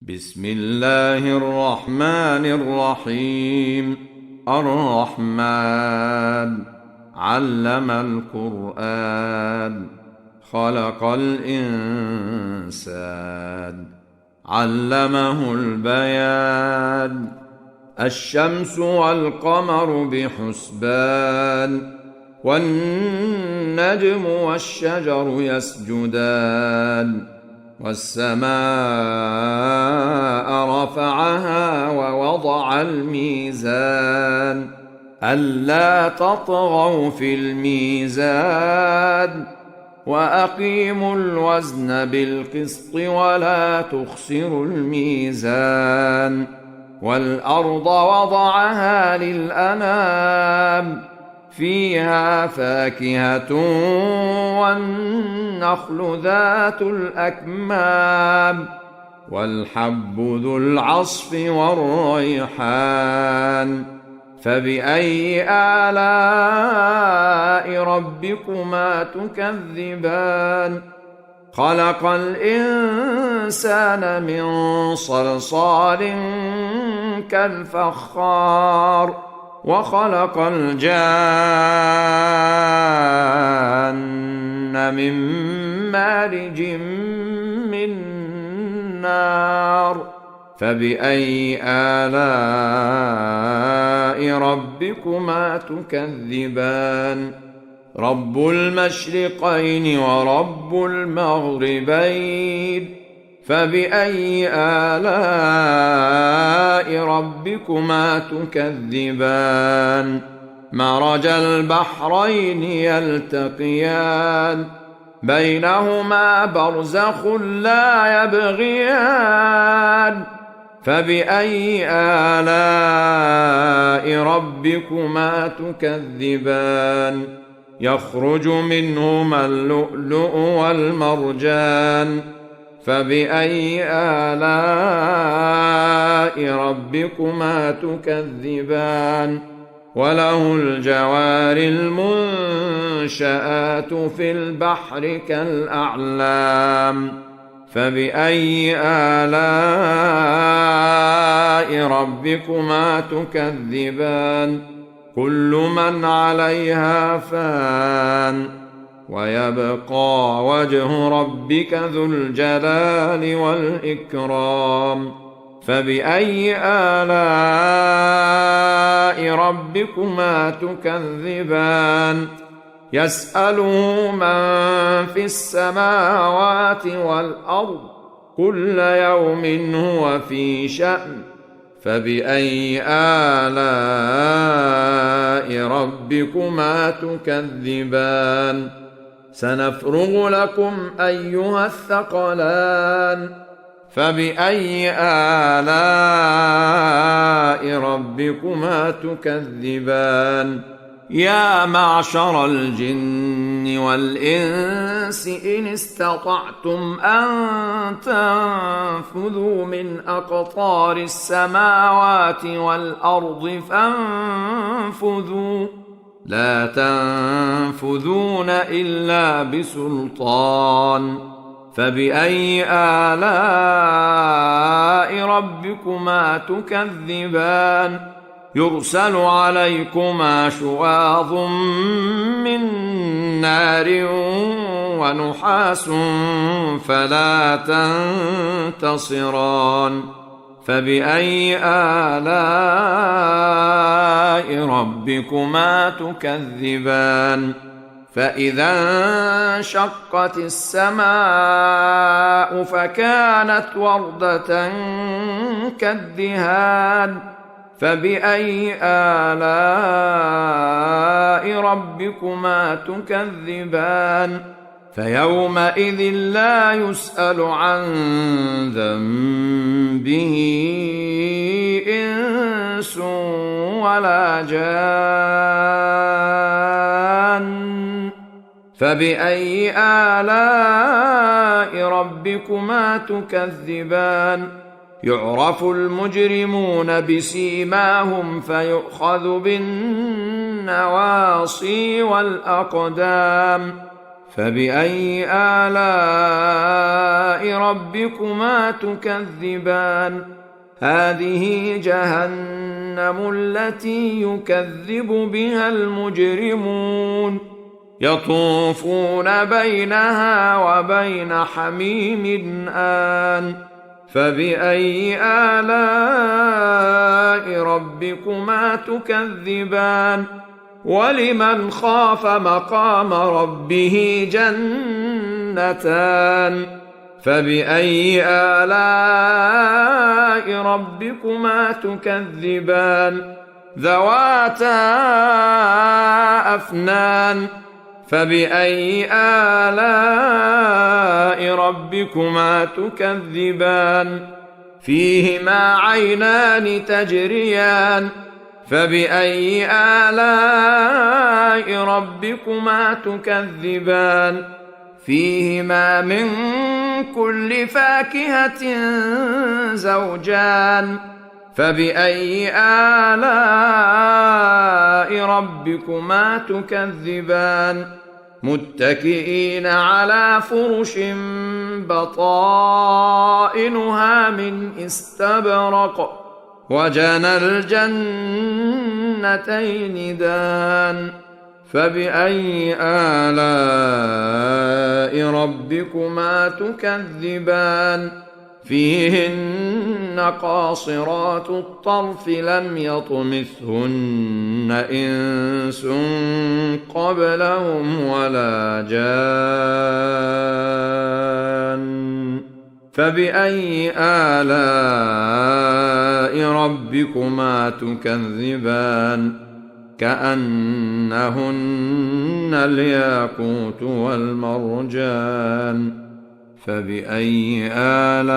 بسم الله الرحمن الرحيم. الرحمن علم القرآن، خلق الإنسان، علمه البيان. الشمس والقمر بحسبان، والنجم والشجر يسجدان، والسماء رفعها ووضع الميزان ألا تطغوا في الميزان وأقيموا الوزن بالقسط ولا تخسروا الميزان. والأرض وضعها للأنام، فيها فاكهة والنخل ذات الأكمام، والحب ذو العصف والريحان. فبأي آلاء ربكما تكذبان؟ خلق الإنسان من صلصال كالفخار، وخلق الجان من مارج من نار. فبأي آلاء ربكما تكذبان؟ رب المشرقين ورب المغربين، فبأي آلاء ربكما تكذبان؟ مرج البحرين يلتقيان، بينهما برزخ لا يبغيان. فبأي آلاء ربكما تكذبان؟ يخرج منهما اللؤلؤ والمرجان. فبأي آلاء ربكما تكذبان؟ وله الجوار المنشآت في البحر كالأعلام. فبأي آلاء ربكما تكذبان؟ كل من عليها فان، ويبقى وجه ربك ذو الجلال والإكرام. فبأي آلاء ربكما تكذبان؟ يسأله من في السماوات والأرض، كل يوم هو في شأن. فبأي آلاء ربكما تكذبان؟ سنفرغ لكم أيها الثقلان. فبأي آلاء ربكما تكذبان؟ يا معشر الجن والإنس إن استطعتم أن تنفذوا من أقطار السماوات والأرض فانفذوا، لا تنفذون إلا بسلطان. فبأي آلاء ربكما تكذبان؟ يرسل عليكما شواظ من نار ونحاس فلا تنتصران. فبأي آلاء ربكما تكذبان؟ فإذا انشقت السماء فكانت وردة كالدهان. فبأي آلاء ربكما تكذبان؟ فيومئذ لا يسأل عن ذنبه إنس ولا جان. فبأي آلاء ربكما تكذبان؟ يعرف المجرمون بسيماهم فيؤخذ بالنواصي والأقدام. فبأي آلاء ربكما تكذبان هذه جهنم التي يكذب بها المجرمون يطوفون بينها وبين حميم آن فبأي آلاء ربكما تكذبان ولمن خاف مقام ربه جنتان فبأي آلاء ربكما تكذبان ذواتا أفنان فبأي آلاء ربكما تكذبان فيهما عينان تجريان فبأي آلاء ربكما تكذبان فيهما من كل فاكهة زوجان فبأي آلاء ربكما تكذبان متكئين على فرش بطائنها من استبرق وجنى الجنتين دان فبأي آلاء ربكما تكذبان فيهن قاصرات الطرف لم يطمثهن إنس قبلهم ولا جان فبأي آلاء ربكما تكذبان كأنهن الياقوت والمرجان فبأي آلاء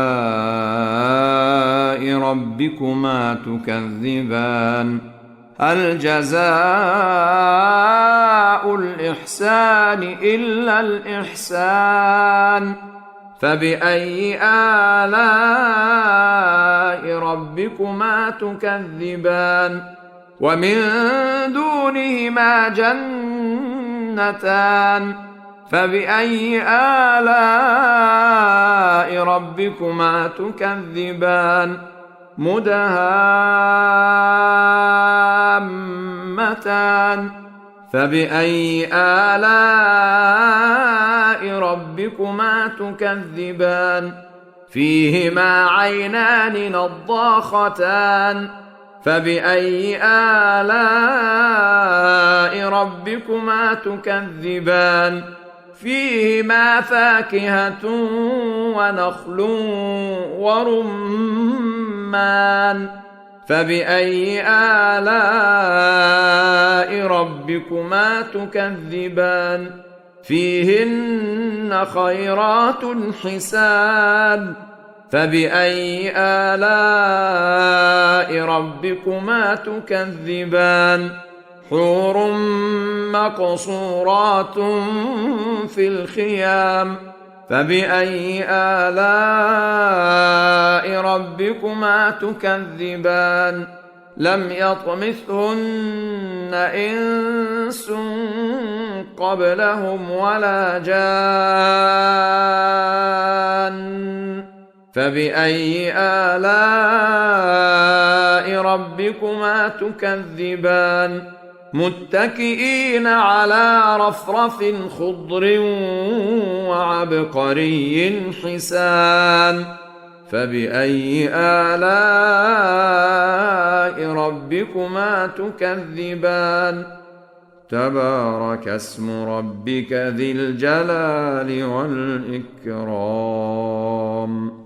ربكما تكذبان هل جزاء الإحسان إلا الإحسان فبأي آلاء ربكما تكذبان ومن دونهما جنتان فبأي آلاء ربكما تكذبان مدهامتان فبأي آلاء ربكما تكذبان فيهما عينان نضاختان فبأي آلاء ربكما تكذبان فيهما فاكهة ونخل ورمان فبأي آلاء ربكما تكذبان فيهن خيرات حسان فبأي آلاء ربكما تكذبان حور مقصورات في الخيام فبأي آلاء ربكما تكذبان لم يطمثهن إنس قبلهم ولا جان فبأي آلاء ربكما تكذبان متكئين على رفرف خضر وعبقري حسان فبأي آلاء ربكما تكذبان تبارك اسم ربك ذي الجلال والإكرام